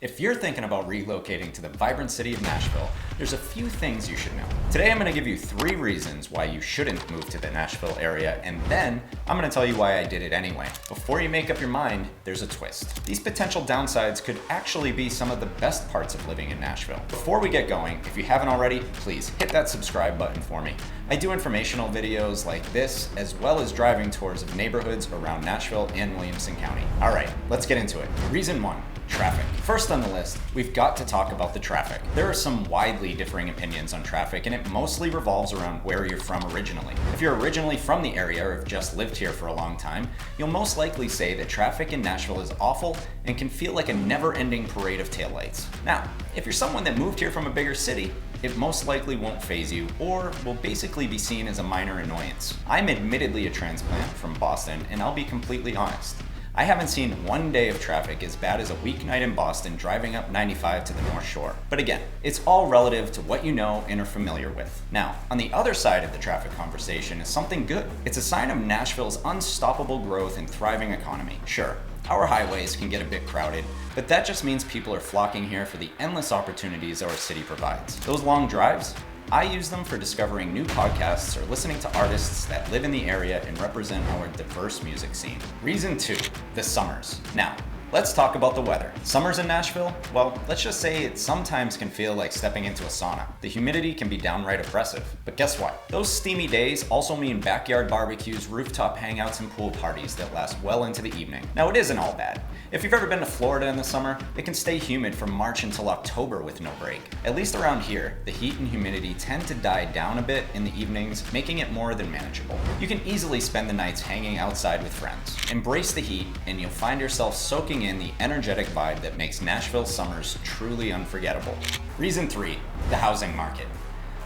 If you're thinking about relocating to the vibrant city of Nashville, there's a few things you should know. Today I'm going to give you 3 reasons why you shouldn't move to the Nashville area, and then I'm going to tell you why I did it anyway. Before you make up your mind, there's a twist. These potential downsides could actually be some of the best parts of living in Nashville. Before we get going, if you haven't already, please hit that subscribe button for me. I do informational videos like this, as well as driving tours of neighborhoods around Nashville and Williamson County. All right, let's get into it. Reason 1. Traffic. First on the list, we've got to talk about the traffic. There are some widely differing opinions on traffic, and it mostly revolves around where you're from originally. If you're originally from the area or have just lived here for a long time, you'll most likely say that traffic in Nashville is awful and can feel like a never-ending parade of taillights. Now, if you're someone that moved here from a bigger city, it most likely won't faze you, or will basically be seen as a minor annoyance. I'm admittedly a transplant from Boston, and I'll be completely honest. I haven't seen one day of traffic as bad as a weeknight in Boston driving up 95 to the North Shore. But again, it's all relative to what you know and are familiar with. Now, on the other side of the traffic conversation is something good. It's a sign of Nashville's unstoppable growth and thriving economy. Sure, our highways can get a bit crowded, but that just means people are flocking here for the endless opportunities our city provides. Those long drives? I use them for discovering new podcasts or listening to artists that live in the area and represent our diverse music scene. Reason 2, the summers. Now, let's talk about the weather. Summers in Nashville? Well, let's just say it sometimes can feel like stepping into a sauna. The humidity can be downright oppressive. But guess what? Those steamy days also mean backyard barbecues, rooftop hangouts, and pool parties that last well into the evening. Now, it isn't all bad. If you've ever been to Florida in the summer, it can stay humid from March until October with no break. At least around here, the heat and humidity tend to die down a bit in the evenings, making it more than manageable. You can easily spend the nights hanging outside with friends. Embrace the heat, and you'll find yourself soaking in the energetic vibe that makes Nashville summers truly unforgettable. Reason 3, the housing market.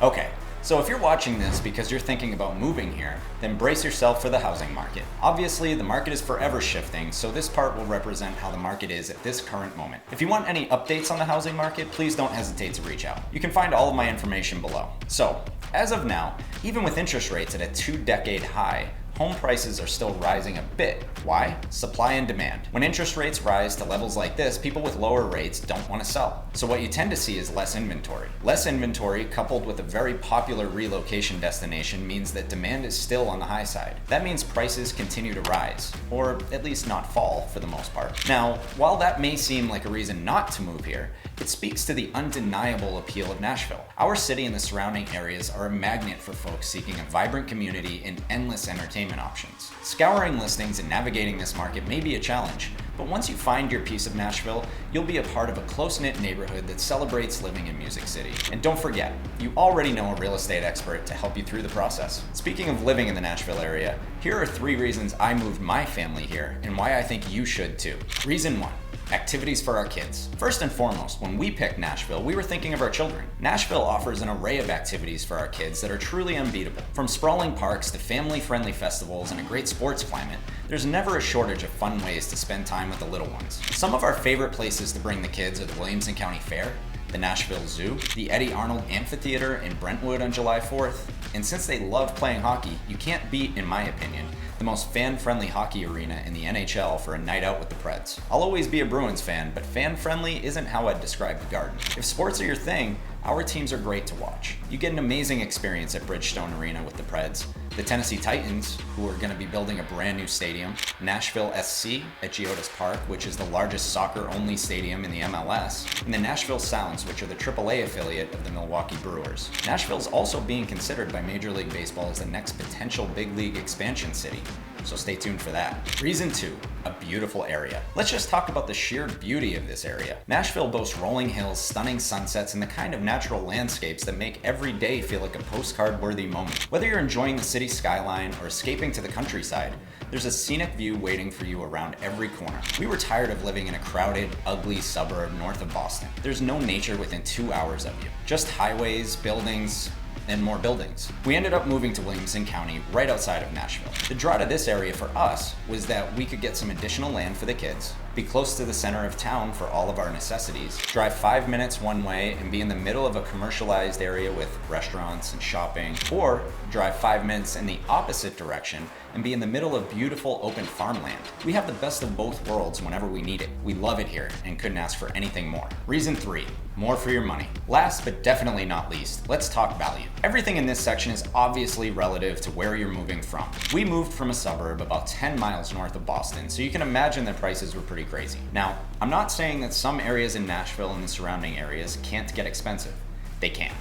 Okay, so if you're watching this because you're thinking about moving here, then brace yourself for the housing market. Obviously, the market is forever shifting, so this part will represent how the market is at this current moment. If you want any updates on the housing market, please don't hesitate to reach out. You can find all of my information below. So, as of now, even with interest rates at a 2-decade high, home prices are still rising a bit. Why? Supply and demand. When interest rates rise to levels like this, people with lower rates don't want to sell. So what you tend to see is less inventory. Less inventory coupled with a very popular relocation destination means that demand is still on the high side. That means prices continue to rise, or at least not fall for the most part. Now, while that may seem like a reason not to move here, it speaks to the undeniable appeal of Nashville. Our city and the surrounding areas are a magnet for folks seeking a vibrant community and endless entertainment options. Scouring listings and navigating this market may be a challenge, but once you find your piece of Nashville, you'll be a part of a close-knit neighborhood that celebrates living in Music City. And don't forget, you already know a real estate expert to help you through the process. Speaking of living in the Nashville area, here are 3 reasons I moved my family here and why I think you should too. Reason 1. Activities for our kids. First and foremost, when we picked Nashville, we were thinking of our children. Nashville offers an array of activities for our kids that are truly unbeatable. From sprawling parks to family-friendly festivals and a great sports climate, there's never a shortage of fun ways to spend time with the little ones. Some of our favorite places to bring the kids are the Williamson County Fair, the Nashville Zoo, the Eddie Arnold Amphitheater in Brentwood on July 4th, and since they love playing hockey, you can't beat, in my opinion, the most fan-friendly hockey arena in the NHL for a night out with the Preds. I'll always be a Bruins fan, but fan-friendly isn't how I'd describe the Garden. If sports are your thing, our teams are great to watch. You get an amazing experience at Bridgestone Arena with the Preds, the Tennessee Titans, who are going to be building a brand new stadium, Nashville SC at Geodis Park, which is the largest soccer-only stadium in the MLS, and the Nashville Sounds, which are the AAA affiliate of the Milwaukee Brewers. Nashville's also being considered by Major League Baseball as the next potential big league expansion city, so stay tuned for that. Reason 2, a beautiful area. Let's just talk about the sheer beauty of this area. Nashville boasts rolling hills, stunning sunsets, and the kind of natural landscapes that make every day feel like a postcard-worthy moment. Whether you're enjoying the city skyline or escaping to the countryside, there's a scenic view waiting for you around every corner. We were tired of living in a crowded, ugly suburb north of Boston. There's no nature within 2 hours of you. Just highways, buildings, and more buildings. We ended up moving to Williamson County, right outside of Nashville. The draw to this area for us was that we could get some additional land for the kids, be close to the center of town for all of our necessities, drive 5 minutes one way and be in the middle of a commercialized area with restaurants and shopping, or drive 5 minutes in the opposite direction and be in the middle of beautiful open farmland. We have the best of both worlds whenever we need it. We love it here and couldn't ask for anything more. Reason 3, more for your money. Last but definitely not least, let's talk value. Everything in this section is obviously relative to where you're moving from. We moved from a suburb about 10 miles north of Boston, so you can imagine the prices were pretty crazy. Now, I'm not saying that some areas in Nashville and the surrounding areas can't get expensive. They can.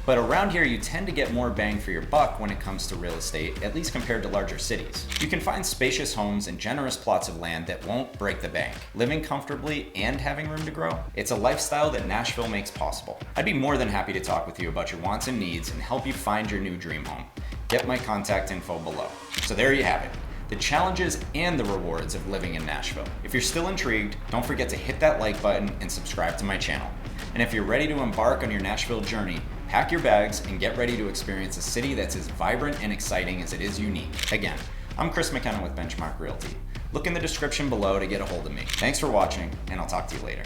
But around here, you tend to get more bang for your buck when it comes to real estate, at least compared to larger cities. You can find spacious homes and generous plots of land that won't break the bank. Living comfortably and having room to grow, it's a lifestyle that Nashville makes possible. I'd be more than happy to talk with you about your wants and needs and help you find your new dream home. Get my contact info below. So there you have it. The challenges and the rewards of living in Nashville. If you're still intrigued, don't forget to hit that like button and subscribe to my channel. And if you're ready to embark on your Nashville journey, pack your bags and get ready to experience a city that's as vibrant and exciting as it is unique. Again, I'm Chris McKenna with Benchmark Realty. Look in the description below to get a hold of me. Thanks for watching, and I'll talk to you later.